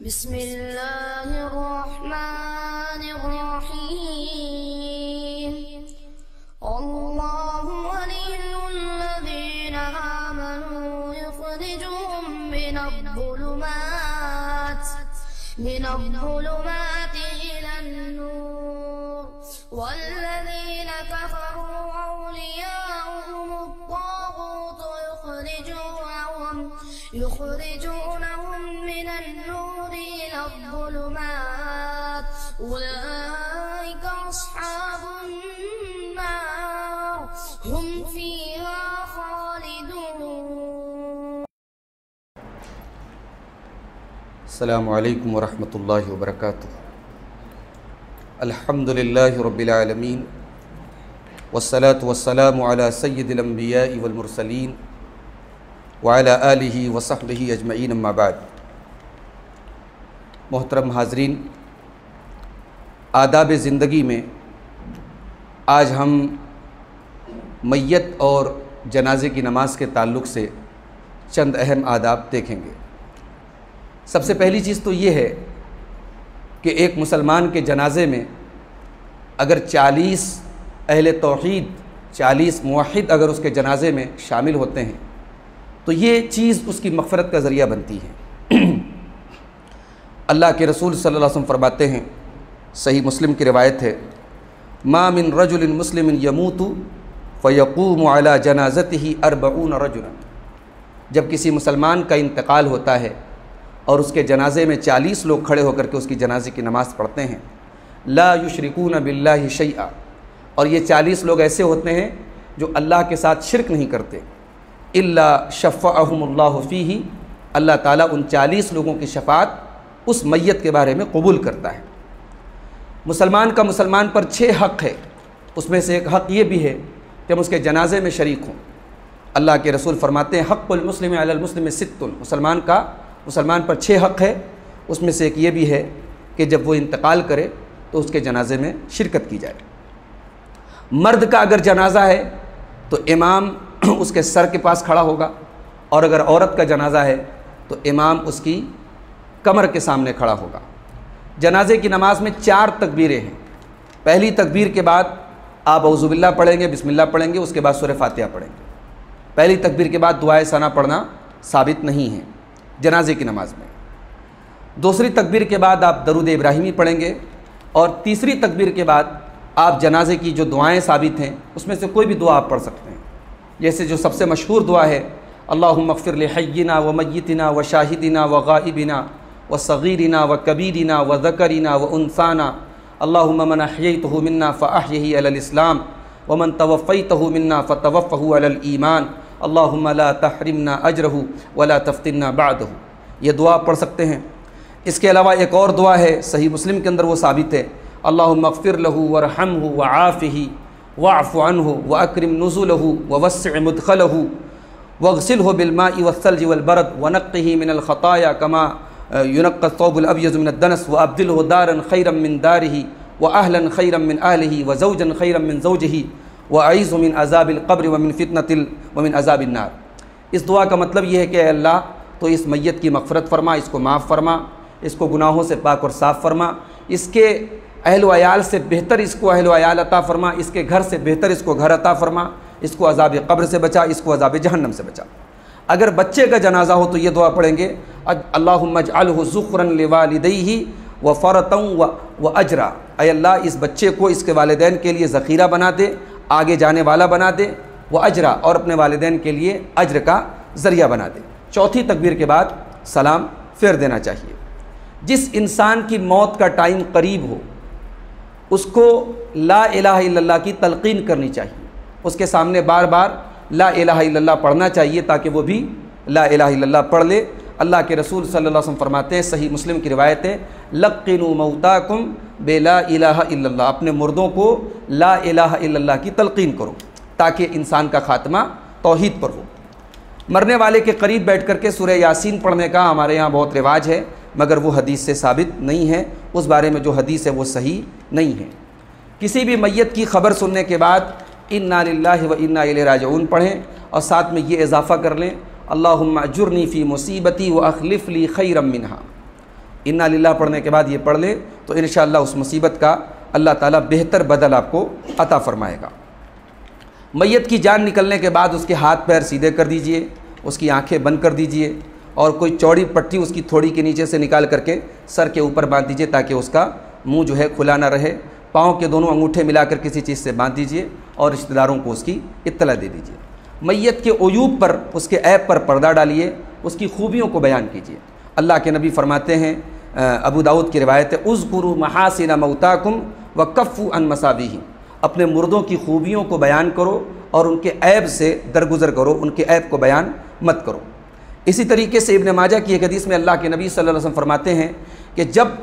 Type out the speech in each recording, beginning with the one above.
बिस्मिल्लाहिर्रहमानिर्रहीम। अल्लाहु वलियुल्लज़ीना आमनू युख़रिजुहुम मिनज़्ज़ुलुमाति इलन्नूर वल्लज़ीना कफ़रू औलियाउहुमुत्ताग़ूतु युख़रिजूनहुम मिनन्नूरि इलज़्ज़ुलुमात उलाइका अस्हाबुन्नार हुम फ़ीहा ख़ालिदून। अस्सलामु अलैकुम वरहमतुल्लाहि वबरकातुहू। अल्हम्दुलिल्लाहि रब्बिल आलमीन वस्सलातु वस्सलामु अला सय्यिदिल अंबियाइ वल मुरसलीन व अला आलिहि व सहबिहि अजमईन अम्मा बाद। मोहतरम हाज़रीन, आदाब ज़िंदगी में आज हम मैयत और जनाजे की नमाज के ताल्लुक़ से चंद अहम आदाब देखेंगे। सबसे पहली चीज़ तो ये है कि एक मुसलमान के जनाजे में अगर 40 अहले तौहीद 40 मुवहिद अगर उसके जनाजे में शामिल होते हैं तो ये चीज़ उसकी मग़फ़िरत का ज़रिया बनती है। अल्लाह के रसूल सल्लल्लाहु अलैहि वसल्लम फरमाते हैं, सही मुस्लिम की रिवायत है, मा मिन रजुलिन मुस्लिमिन यमूतु फ़यक़ूमु अला जनाज़तिही 40 रजुलन। जब किसी मुसलमान का इंतकाल होता है और उसके जनाजे में 40 लोग खड़े होकर के उसकी जनाजे की नमाज़ पढ़ते हैं, ला युशरिकून बिल्लाहि शैआ, और ये 40 लोग ऐसे होते हैं जो अल्लाह के साथ शिरक नहीं करते, इल्ला शफ़अहुमुल्लाहु फ़ीही, अल्लाह ताला उन 40 लोगों की शफ़ाअत उस मैयत के बारे में कबूल करता है। मुसलमान का मुसलमान पर 6 हक़ है, उसमें से एक हक़ ये भी है कि हम उसके जनाजे में शरीक हों। अल्लाह के रसूल फरमाते हैं, हक़्क़ुल मुस्लिम अलल मुस्लिम सित्तुन, मुसलमान का मुसलमान पर 6 हक़ है, उसमें से एक ये भी है कि जब वो इंतकाल करे तो उसके जनाजे में शिरकत की जाए। मर्द का अगर जनाजा है तो इमाम उसके सर के पास खड़ा होगा, और अगर औरत का जनाजा है तो इमाम उसकी कमर के सामने खड़ा होगा। जनाजे की नमाज में 4 तकबीरें हैं। पहली तकबीर के बाद आप औज़ुबिल्लाह पढ़ेंगे, बिस्मिल्लाह पढ़ेंगे, उसके बाद सूरह फातिहा पढ़ेंगे। पहली तकबीर के बाद दुआए सना पढ़ना साबित नहीं है जनाजे की नमाज में। दूसरी तकबीर के बाद आप दरूद इब्राहिमी पढ़ेंगे, और तीसरी तकबीर के बाद आप जनाजे की जो दुआएं साबित हैं उसमें से कोई भी दुआ आप पढ़ सकते हैं। जैसे जो सबसे मशहूर दुआ है, अल्लाहुम्मा अग़फ़िर लि हय्यिना व मय्यितिना व शाहिदिना व गाइबिना व सग़ीरिना व कबीरिना व ज़करिना व उन्साना, अल्लाहुम्मा मन अह्ययतहु मिन्ना फ़अह्यिही अलल इस्लाम व मन तवफ़्फ़यतहु मिन्ना फ़तवफ़्फ़हु अलल ईमान, अल्लाहुम्मा ला तहरिमना अजरहु व ला तफ़्तिन्ना बअदहु। ये दुआ पढ़ सकते हैं। इसके अलावा एक और दुआ है, सही मुस्लिम के अंदर वो साबित है, अल्लाहुम्मा अग़फ़िर लहु वरहमहु व आफ़िही वअफ़ु अन्हु व अक्रिम नुज़ुलहु व वस्सिअ मुदख़लहु वग़सिलहु बिलमाइ वस्सल्जि वलबरद व नक़्क़िही मिनल ख़ताया कमा युनक़्क़ा अस-सौबुल अब्यज़ु मिनद दनस व अब्दिलहु दारन ख़ैरम मिन दारिही व अहलन ख़ैरम मिन अहलिही व ज़ौजन ख़ैरम मिन ज़ौजिही व अईज़हु मिन अज़ाबिल क़ब्र व मिन अज़ाबिन नार। इस दुआ का मतलब ये है कि अल्लाह तो इस मैयत की मग़फ़िरत फ़रमा, इसको माफ़ फ़रमा, इसको गुनाहों से पाक और साफ़ फ़रमा, इसके अहल व अयाल से बेहतर इसको अहल व अयाल अता फ़रमा, इसके घर से बेहतर इसको घर अता फ़रमा, इसको अज़ाब क़ब्र से बचा, इसको अज़ाब जहन्नम से बचा। अगर बच्चे का जनाजा हो तो ये दुआ पढ़ेंगे, अल्लाहुम्मा अजअलहु ज़ुख़्रन लिवालिदैहि व फ़रतन व अजरा, ऐ अल्लाह इस बच्चे को इसके वालिदैन के लिए ज़ख़ीरा बना दे, आगे जाने वाला बना दे, व अजरा, और अपने वालिदैन के लिए अज्र का ज़रिया बना दे। चौथी तकबीर के बाद सलाम फेर देना चाहिए। जिस इंसान की मौत का टाइम करीब हो उसको ला इलाहा इल्लल्लाह की तलक़ीन करनी चाहिए, उसके सामने बार बार ला इलाहा इल्लल्लाह पढ़ना चाहिए ताकि वो भी ला इलाहा इल्लल्लाह पढ़ ले। अल्लाह के रसूल सल्लल्लाहु अलैहि वसल्लम फरमाते हैं, सही मुस्लिम की रिवायत है, लक़्क़िनू मौताकुम बेला इलाहा इल्लल्लाह, अपने मुर्दों को ला इलाहा इल्लल्लाह की तलक़ीन करो ताकि इंसान का ख़ात्मा तौहीद पर हो। मरने वाले के करीब बैठ कर के सूरह यासीन पढ़ने का हमारे यहाँ बहुत रिवाज है, मगर वो हदीस से साबित नहीं है, उस बारे में जो हदीस है वो सही नहीं है। किसी भी मैयत की ख़बर सुनने के बाद इन्ना लिल्लाहि व इन्ना इलैहि राजिऊन पढ़ें, और साथ में ये इजाफ़ा कर लें, अल्लाहुम्मा अजुरनी फ़ी मुसीबती व अख़लिफ़ ली खैरम मिन्हा, इन्ना लिल्लाह पढ़ने के बाद ये पढ़ ले तो इंशाअल्लाह उस मुसीबत का अल्लाह ताला बेहतर बदल आपको अता फ़रमाएगा। मैयत की जान निकलने के बाद उसके हाथ पैर सीधे कर दीजिए, उसकी आंखें बंद कर दीजिए और कोई चौड़ी पट्टी उसकी थोड़ी के नीचे से निकाल करके सर के ऊपर बांध दीजिए ताकि उसका मुंह जो है खुला ना रहे। पाँव के दोनों अंगूठे मिलाकर किसी चीज़ से बांध दीजिए और रिश्तेदारों को उसकी इत्तला दे दीजिए। मैयत के उयूब पर, उसके ऐब पर पर्दा डालिए, उसकी खूबियों को बयान कीजिए। अल्लाह के नबी फरमाते हैं, अबू दाऊद की रिवायत है, उज़्कुरू महासिन मौताकुम व कफ़्फ़ू अन मसाविही, अपने मुर्दों की खूबियों को बयान करो और उनके ऐब से दरगुजर करो, उनके ऐब को बयान मत करो। इसी तरीके से इब्न माजा की एक हदीस में अल्लाह के नबी सल्लल्लाहु अलैहि वसल्लम फरमाते हैं कि जब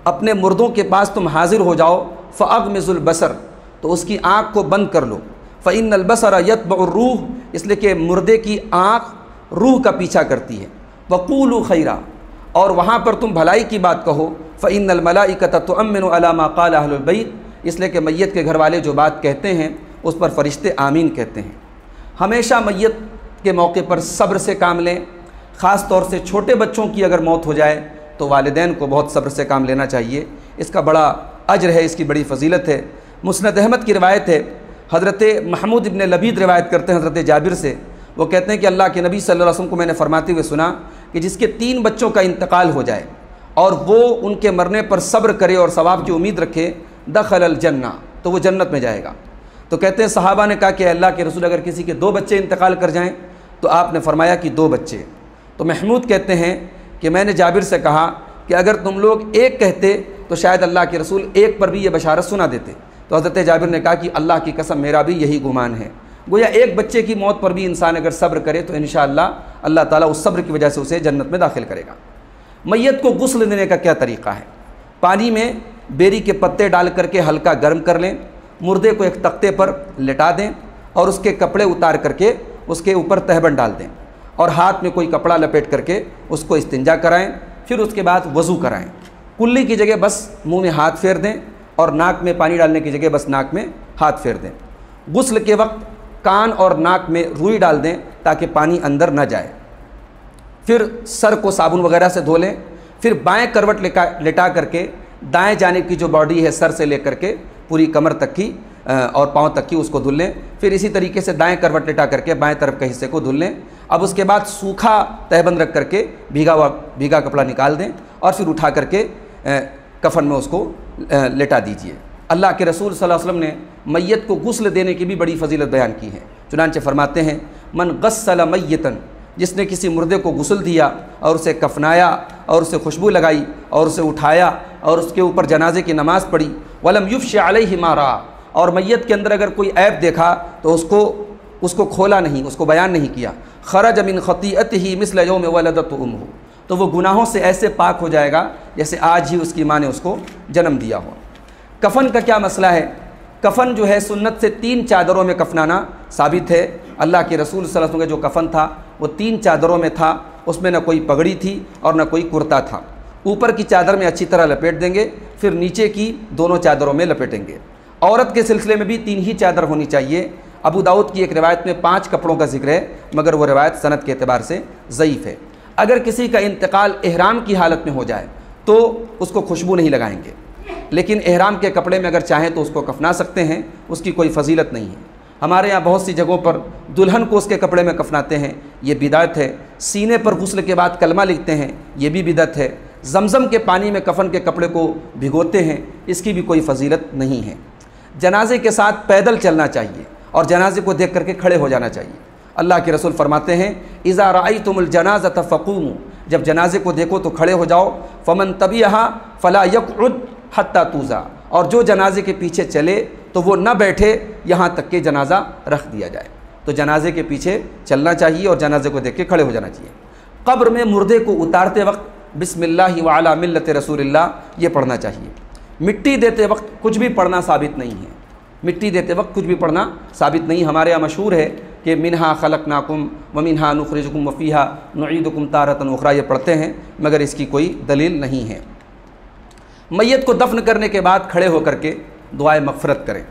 अपने मुर्दों के पास तुम हाजिर हो जाओ फ़अग़मिज़ुल बसर, तो उसकी आँख को बंद कर लो। फ़इन्नल बसरा यतबउ रूह, इसलिए कि मुर्दे की आँख रूह का पीछा करती है। वक़ूलू खैरा, और वहाँ पर तुम भलाई की बात कहो। फ़इन्नल मलाइकत तुअम्मिनु अला मा क़ाल अहलुल बैत, इसलिए कि मैयत के घर वाले जो बात कहते हैं उस पर फ़रिश्ते आमीन कहते हैं। हमेशा मैयत के मौके पर सब्र से काम लें। ख़ास तौर से छोटे बच्चों की अगर मौत हो जाए तो वालिदैन को बहुत सब्र से काम लेना चाहिए। इसका बड़ा अज्र है, इसकी बड़ी फ़जीलत है। मुस्नद अहमद की रिवायत है, हज़रत महमूद इब्न लबीद रिवायत करते हैं हज़रत जाबिर से। वो कहते हैं कि अल्लाह के नबी सल्लल्लाहु अलैहि वसल्लम को मैंने फरमाते हुए सुना कि जिसके 3 बच्चों का इंतकाल हो जाए और वो उनके मरने पर सब्र करे और सवाब की उम्मीद रखे, दखलल जन्ना, तो वो जन्नत में जाएगा। तो कहते हैं सहाबा ने कहा कि अल्लाह के रसूल अगर किसी के 2 बच्चे इंतकाल कर जाएँ, तो आपने फरमाया कि 2 बच्चे। तो महमूद कहते हैं कि मैंने जाबिर से कहा कि अगर तुम लोग 1 कहते तो शायद अल्लाह के रसूल 1 पर भी ये बशारत सुना देते। तो हज़रत जाबिर ने कहा कि अल्लाह की कसम मेरा भी यही गुमान है। गोया 1 बच्चे की मौत पर भी इंसान अगर सब्र करे तो इंशाअल्लाह अल्लाह ताला उस सब्र की वजह से उसे जन्नत में दाखिल करेगा। मैयत को गुस्ल देने का क्या तरीक़ा है? पानी में बेरी के पत्ते डाल करके हल्का गर्म कर लें, मुर्दे को एक तख्ते पर लिटा दें और उसके कपड़े उतार करके उसके ऊपर तहबन डाल दें और हाथ में कोई कपड़ा लपेट करके उसको इस्तिंजा कराएं। फिर उसके बाद वज़ू कराएं। कुल्ली की जगह बस मुंह में हाथ फेर दें और नाक में पानी डालने की जगह बस नाक में हाथ फेर दें। गुस्ल के वक्त कान और नाक में रुई डाल दें ताकि पानी अंदर न जाए। फिर सर को साबुन वगैरह से धो लें। फिर बाएं करवट लेटा करके दाएं जानिब की जो बॉडी है सर से लेकर के पूरी कमर तक की और पाँव तक की उसको धुल लें। फिर इसी तरीके से दाएं करवट लेटा करके बाएं तरफ के हिस्से को धुल लें। अब उसके बाद सूखा तहबंद रख करके भीगा कपड़ा निकाल दें और फिर उठा करके कफन में उसको लेटा दीजिए। अल्लाह के रसूल सल्लल्लाहु अलैहि वसल्लम ने मैयत को गुस्ल देने की भी बड़ी फजीलत बयान की है। चुनांचे फरमाते हैं, मन गस्सल मैयतन, जिसने किसी मुर्दे को गुस्ल दिया और उसे कफनाया और उसे खुशबू लगाई और उसे उठाया और उसके ऊपर जनाजे की नमाज़ पढ़ी, वलम युफ्श अलैहि मा रा, और मैयत के अंदर अगर कोई ऐब देखा तो उसको खोला नहीं, उसको बयान नहीं किया, खरज मिन खतीअतिही मिस्ल यौम वलदतहु उम्मुहु, तो वो गुनाहों से ऐसे पाक हो जाएगा जैसे आज ही उसकी माँ ने उसको जन्म दिया हो। कफ़न का क्या मसला है? कफ़न जो है सुन्नत से 3 चादरों में कफनाना साबित है। अल्लाह के रसूल सल्लल्लाहु अलैहि वसल्लम का जो कफ़न था वो 3 चादरों में था। उसमें न कोई पगड़ी थी और न कोई कुर्ता था। ऊपर की चादर में अच्छी तरह लपेट देंगे, फिर नीचे की दोनों चादरों में लपेटेंगे। औरत के सिलसिले में भी 3 ही चादर होनी चाहिए। अबू दाऊद की एक रिवायत में 5 कपड़ों का जिक्र है, मगर वो रिवायत सनद के एतबार से ज़ईफ़ है। अगर किसी का इंतकाल एहराम की हालत में हो जाए तो उसको खुशबू नहीं लगाएंगे, लेकिन एहराम के कपड़े में अगर चाहें तो उसको कफना सकते हैं, उसकी कोई फजीलत नहीं है। हमारे यहाँ बहुत सी जगहों पर दुल्हन को उसके कपड़े में कफनाते हैं, ये बिदअत है। सीने पर गुस्ल के बाद कलमा लिखते हैं, ये भी बिदअत है। जमज़म के पानी में कफन के कपड़े को भिगोते हैं, इसकी भी कोई फजीलत नहीं है। जनाजे के साथ पैदल चलना चाहिए और जनाजे को देख करके खड़े हो जाना चाहिए। अल्लाह के रसूल फरमाते हैं, इज़ा रअयतुमुल जनाज़त फ़क़ूमू, जब जनाजे को देखो तो खड़े हो जाओ। फ़मन तबिअहा फ़ला यक़उद हत्ता तूज़ा, और जो जनाजे के पीछे चले तो वो न बैठे यहाँ तक कि जनाजा रख दिया जाए। तो जनाजे के पीछे चलना चाहिए और जनाजे को देख के खड़े हो जाना चाहिए। कब्र में मुर्दे को उतारते वक्त बिस्मिल्लाहि व अला मिल्लति रसूलिल्लाह ये पढ़ना चाहिए। मिट्टी देते वक्त कुछ भी पढ़ना साबित नहीं है। मिट्टी देते वक्त कुछ भी पढ़ना साबित नहीं। हमारे यहाँ मशहूर है कि मिन्हा खलक़नाकुम व मिन्हा नुख़रिजुकुम व फ़ीहा नुईदुकुम तारतन उख़रा, ये पढ़ते हैं, मगर इसकी कोई दलील नहीं है। मैयत को दफन करने के बाद खड़े होकर के दुआए मग़फ़िरत करें।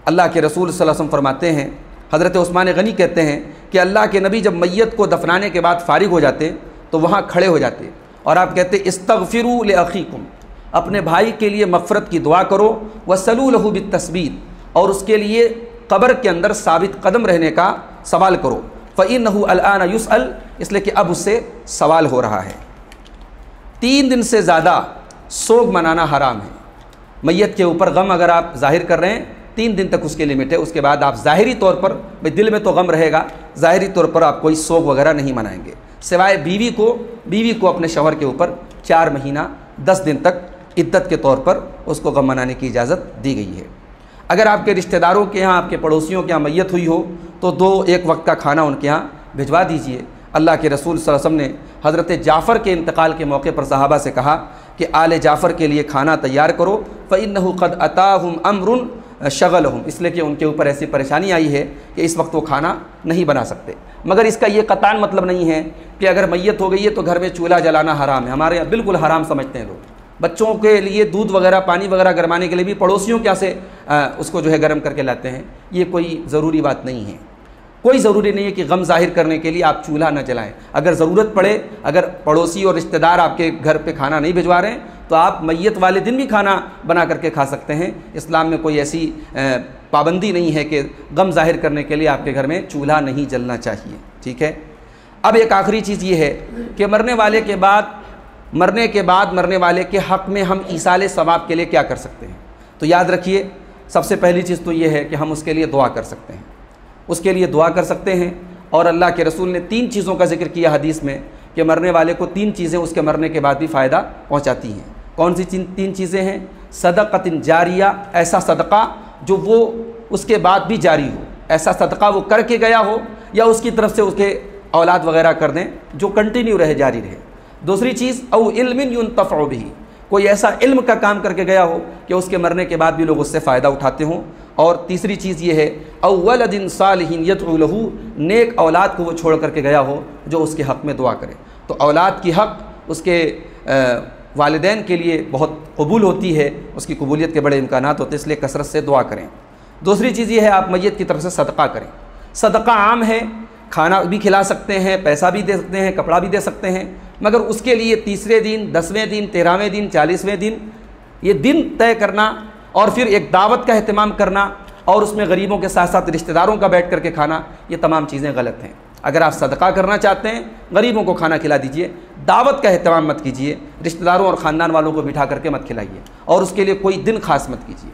अल्लाह के रसूल सल्लल्लाहु अलैहि वसल्लम फरमाते हैं, हज़रत उस्मान गनी कहते हैं कि अल्लाह के नबी जब मैयत को दफनाने के बाद फ़ारिग हो जाते तो वहाँ खड़े हो जाते और आप कहते इस्तगफिरू लिअखीकुम, अपने भाई के लिए मग़फ़िरत की दुआ करो, वसलू लहू बित्तस्बीत, और उसके लिए कब्र के अंदर साबित कदम रहने का सवाल करो। फ़इन्नहु अलआन युसअल, इसलिए कि अब उससे सवाल हो रहा है। 3 दिन से ज़्यादा सोग मनाना हराम है। मैयत के ऊपर गम अगर आप जाहिर कर रहे हैं 3 दिन तक उसकी लिमिट है, उसके बाद आप ज़ाहिरी तौर पर, भाई दिल में तो गम रहेगा, ज़ाहिरी तौर पर आप कोई सोग वगैरह नहीं मनाएंगे, सिवाय बीवी को अपने शौहर के ऊपर 4 महीना 10 दिन तक इद्दत के तौर पर उसको गम मनाने की इजाज़त दी गई है। अगर आपके रिश्तेदारों के यहाँ, आपके पड़ोसियों के यहाँ मैयत हुई हो तो 2-1 वक्त का खाना उनके यहाँ भिजवा दीजिए। अल्लाह के रसूल सल्लल्लाहु अलैहि वसल्लम ने हज़रत जाफ़र के इंतकाल के मौके पर सहाबा से कहा कि आले जाफ़र के लिए खाना तैयार करो, फ़इन्नहु क़द अताहुम अम्रुन शग़लहुम, इसलिए कि उनके ऊपर ऐसी परेशानी आई है कि इस वक्त वो खाना नहीं बना सकते। मगर इसका ये क़तान मतलब नहीं है कि अगर मैयत हो गई है तो घर में चूल्हा जलाना हराम है। हमारे यहाँ बिल्कुल हराम समझते हैं लोग। बच्चों के लिए दूध वगैरह, पानी वगैरह गरमाने के लिए भी पड़ोसियों क्या से उसको जो है गर्म करके लाते हैं। ये कोई ज़रूरी बात नहीं है। कोई ज़रूरी नहीं है कि गम ज़ाहिर करने के लिए आप चूल्हा न जलाएं। अगर ज़रूरत पड़े, अगर पड़ोसी और रिश्तेदार आपके घर पे खाना नहीं भिजवा रहे हैं तो आप मैयत वाले दिन भी खाना बना करके खा सकते हैं। इस्लाम में कोई ऐसी पाबंदी नहीं है कि गम ज़ाहिर करने के लिए आपके घर में चूल्हा नहीं जलना चाहिए। ठीक है। अब एक आखिरी चीज़ ये है कि मरने वाले के हक़ में हम ईसाले सवाब के लिए क्या कर सकते हैं। तो याद रखिए, सबसे पहली चीज़ तो ये है कि हम उसके लिए दुआ कर सकते हैं, उसके लिए दुआ कर सकते हैं। और अल्लाह के रसूल ने 3 चीज़ों का जिक्र किया हदीस में कि मरने वाले को 3 चीज़ें उसके मरने के बाद भी फ़ायदा पहुँचाती हैं। कौन सी 3 चीज़ें हैं? सदक़तिन जारिया, ऐसा सदक़ा जो वो उसके बाद भी जारी हो, ऐसा सदक़ा वो करके गया हो या उसकी तरफ से उसके औलाद वगैरह कर दें जो कंटिन्यू रहे, जारी रहे। दूसरी चीज़ औ इल्मिन युन्तफ़अ बिही, कोई ऐसा इल्म का काम करके गया हो कि उसके मरने के बाद भी लोग उससे फ़ायदा उठाते हों। और तीसरी चीज़ ये है औ वलदिन सालिहिन यदउ लहू, नेक औलाद को वो छोड़ करके गया हो जो उसके हक़ में दुआ करे। तो औलाद की हक़ उसके वालिदैन के लिए बहुत कबूल होती है, उसकी कबूलियत के बड़े इम्कानात होते हैं, इसलिए कसरत से दुआ करें। दूसरी चीज़ ये है आप मैयत की तरफ से सदक़ा करें। सदक़ा आम है, खाना भी खिला सकते हैं, पैसा भी दे सकते हैं, कपड़ा भी दे सकते हैं, मगर उसके लिए 30वें दिन, 10वें दिन, 13वें दिन, 40वें दिन ये दिन तय करना और फिर एक दावत का अहतमाम करना और उसमें गरीबों के साथ साथ रिश्तेदारों का बैठ करके खाना, ये तमाम चीज़ें गलत हैं। अगर आप सदका करना चाहते हैं, गरीबों को खाना खिला दीजिए, दावत का अहतमाम मत कीजिए, रिश्तेदारों और ख़ानदान वालों को बिठा करके मत खिलाइए और उसके लिए कोई दिन ख़ास मत कीजिए।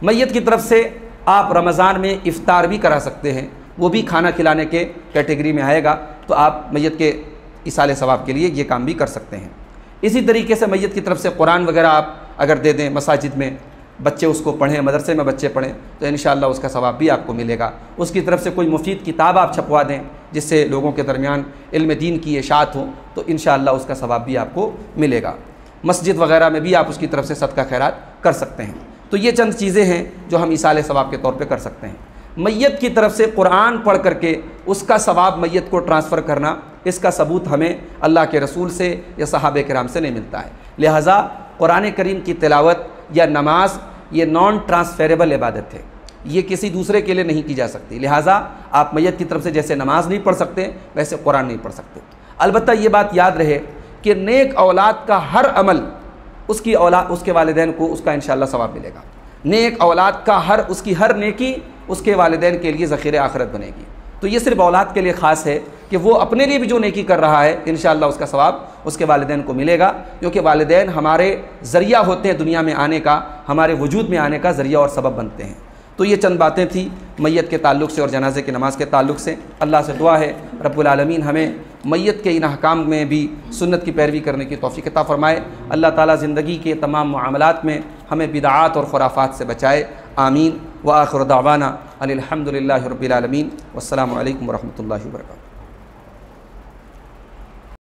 मैयत की तरफ से आप रमज़ान में इफ़्तार भी करा सकते हैं, वो भी खाना खिलाने के कैटेगरी में आएगा। तो आप मैयत के इसाले सवाब के लिए ये काम भी कर सकते हैं। इसी तरीके से मैयत की तरफ से कुरान वगैरह आप अगर दे दें, मसाजिद में बच्चे उसको पढ़ें, मदरसे में बच्चे पढ़ें, तो इंशाअल्लाह उसका सवाब भी आपको मिलेगा। उसकी तरफ से कोई मुफीद किताब आप छपवा दें जिससे लोगों के दरमियान इल्म दीन की इशाअत हो, तो इंशाअल्लाह उसका सवाब भी आपको मिलेगा। मस्जिद वगैरह में भी आप उसकी तरफ से सदका खैरात कर सकते हैं। तो ये चंद चीज़ें हैं जो हम इसाले सवाब के तौर पर कर सकते हैं। मैयत की तरफ से कुरान पढ़ करके उसका सवाब मैयत को ट्रांसफ़र करना, इसका सबूत हमें अल्लाह के रसूल से या सहाबे किराम से नहीं मिलता है। लिहाजा कुरान करीम की तिलावत या नमाज ये नॉन ट्रांसफेरेबल इबादत है, ये किसी दूसरे के लिए नहीं की जा सकती। लिहाजा आप मैयत की तरफ से जैसे नमाज नहीं पढ़ सकते वैसे कुरान नहीं पढ़ सकते। अलबत्ता ये बात याद रहे कि नेक औलाद का हर अमल उसकी औलाद, उसके वालिदैन को उसका इंशाअल्लाह सवाब मिलेगा। नेक औलाद का उसकी हर नेकी उसके वालिदैन के लिए ज़ख़ीरे आखिरत बनेगी। तो ये सिर्फ औलाद के लिए ख़ास है कि वो अपने लिए भी जो नेकी कर रहा है इंशाअल्लाह उसका सवाब उसके वालिदैन को मिलेगा, क्योंकि वालिदैन हमारे ज़रिया होते हैं दुनिया में आने का, हमारे वजूद में आने का ज़रिया और सबब बनते हैं। तो ये चंद बातें थी मैयत के ताल्लुक़ से और जनाजे की नमाज़ के ताल्लुक़ से। अल्लाह से दुआ है रब्बुल आलमीन हमें मैयत के इन अहकाम में भी सुन्नत की पैरवी करने की तौफ़ीक़ अता फ़रमाए। अल्लाह ताला ज़िंदगी के तमाम मामलात में हमें बिदआत और खुराफ़ात से बचाए। आमीन। व आखिर दावाना अनिल हम्दुलिल्लाहि रब्बिल आलमीन। वस्सलामु अलैकुम व रहमतुल्लाहि व बरकातुहू।